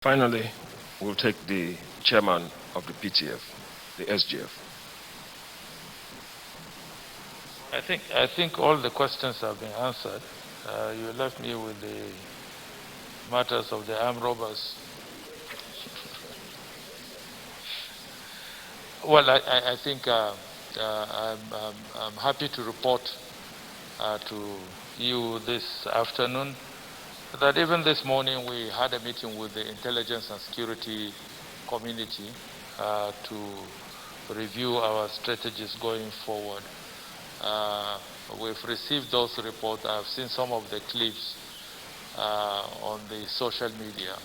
Finally, we'll take the chairman of the PTF, the SGF. I think all the questions have been answered. You left me with the matters of the armed robbers. Well, I think I'm happy to report to you this afternoon that even this morning we had a meeting with the intelligence and security community to review our strategies going forward. We've received those reports. I've seen some of the clips on the social media.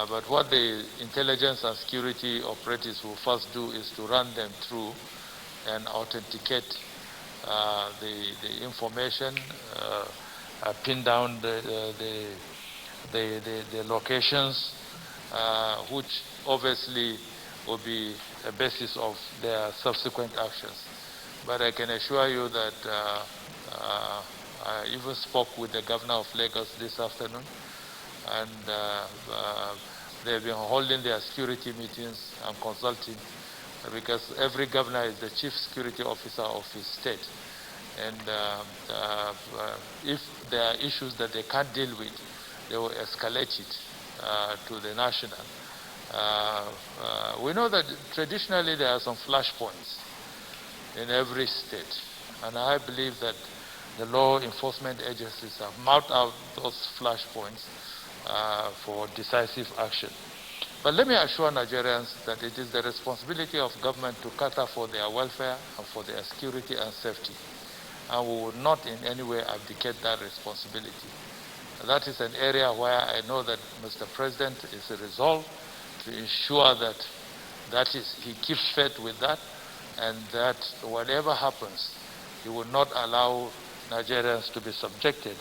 But what the intelligence and security operatives will first do is to run them through and authenticate the information, pin down the locations, which obviously will be a basis of their subsequent actions. But I can assure you that I even spoke with the governor of Lagos this afternoon, and they've been holding their security meetings and consulting, because every governor is the chief security officer of his state. And if there are issues that they can't deal with, they will escalate it to the national. We know that traditionally there are some flashpoints in every state, and I believe that the law enforcement agencies have mapped out those flashpoints for decisive action. But let me assure Nigerians that it is the responsibility of government to cater for their welfare and for their security and safety, and we will not in any way abdicate that responsibility. That is an area where I know that Mr. President is resolved to ensure that he keeps faith with that, and that whatever happens, he will not allow Nigerians to be subjected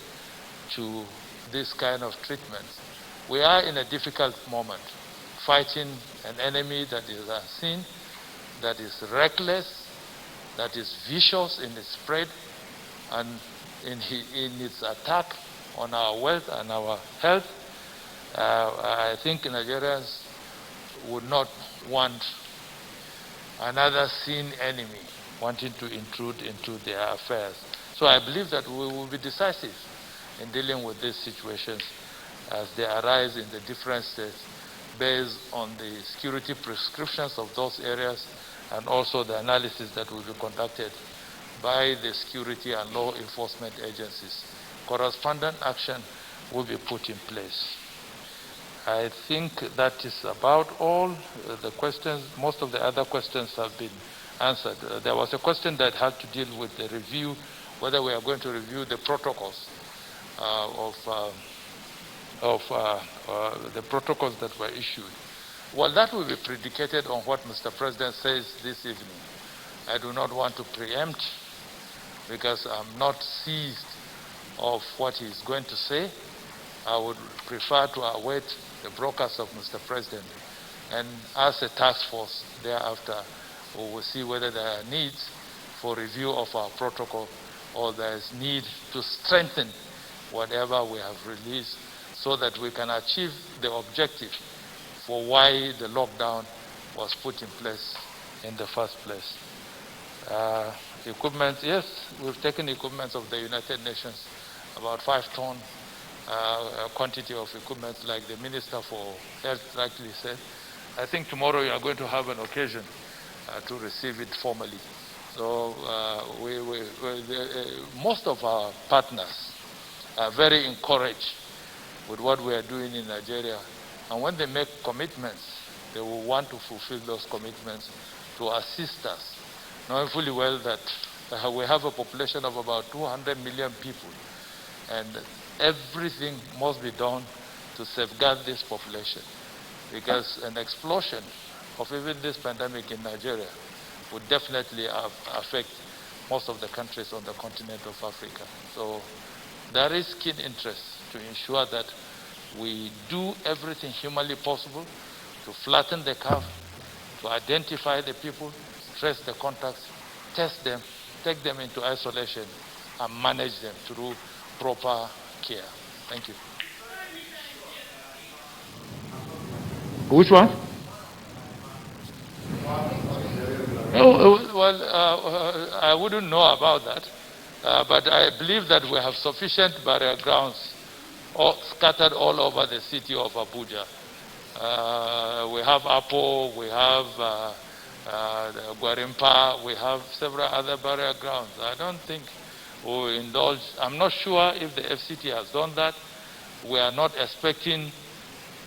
to this kind of treatment. We are in a difficult moment, fighting an enemy that is unseen, that is reckless, that is vicious in its spread, and in its attack on our wealth and our health. I think Nigerians would not want another seen enemy wanting to intrude into their affairs. So I believe that we will be decisive in dealing with these situations as they arise in the different states, based on the security prescriptions of those areas and also the analysis that will be conducted by the security and law enforcement agencies. Correspondent action will be put in place. I think that is about all the questions. Most of the other questions have been answered. There was a question that had to deal with the review, whether we are going to review the protocols the protocols that were issued. Well, that will be predicated on what Mr. President says this evening. I do not want to preempt, because I'm not seized of what he's going to say. I would prefer to await the broadcast of Mr. President, and as a task force thereafter, we will see whether there are needs for review of our protocol, or there is need to strengthen whatever we have released, so that we can achieve the objective for why the lockdown was put in place in the first place. Equipment, yes, we've taken equipment of the United Nations, about 5-ton quantity of equipment, like the Minister for Health rightly said. I think tomorrow you are going to have an occasion to receive it formally. So most of our partners are very encouraged with what we are doing in Nigeria. And when they make commitments, they will want to fulfill those commitments to assist us, knowing fully well that we have a population of about 200 million people, and everything must be done to safeguard this population, because an explosion of even this pandemic in Nigeria would definitely affect most of the countries on the continent of Africa. So there is keen interest to ensure that we do everything humanly possible to flatten the curve, to identify the people, trace the contacts, test them, take them into isolation, and manage them through proper care. Thank you. Which one? I wouldn't know about that, but I believe that we have sufficient burial grounds scattered all over the city of Abuja. We have Apo, we have Gwarimpa, we have several other burial grounds. I don't think we indulge. I'm not sure if the FCT has done that. We are not expecting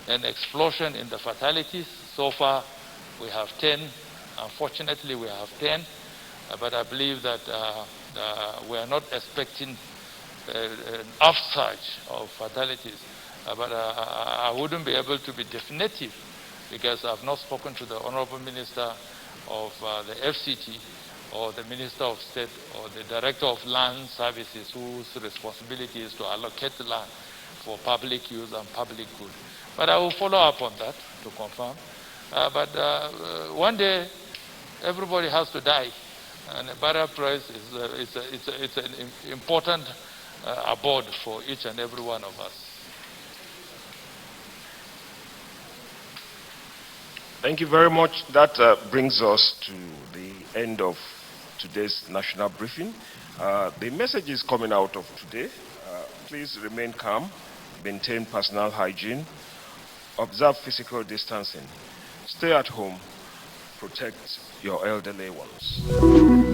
an explosion in the fatalities. So far, we have 10. Unfortunately, we have 10. But I believe that we are not expecting an upsurge of fatalities. But I wouldn't be able to be definitive because I've not spoken to the Honorable Minister of the FCT or the Minister of State or the Director of Land Services, whose responsibility is to allocate the land for public use and public good. But I will follow up on that to confirm. But one day, everybody has to die. And a burial price is an important abode for each and every one of us. Thank you very much. That brings us to the end of today's national briefing. The message is coming out of today. Please remain calm, maintain personal hygiene, observe physical distancing, stay at home, protect your elderly ones.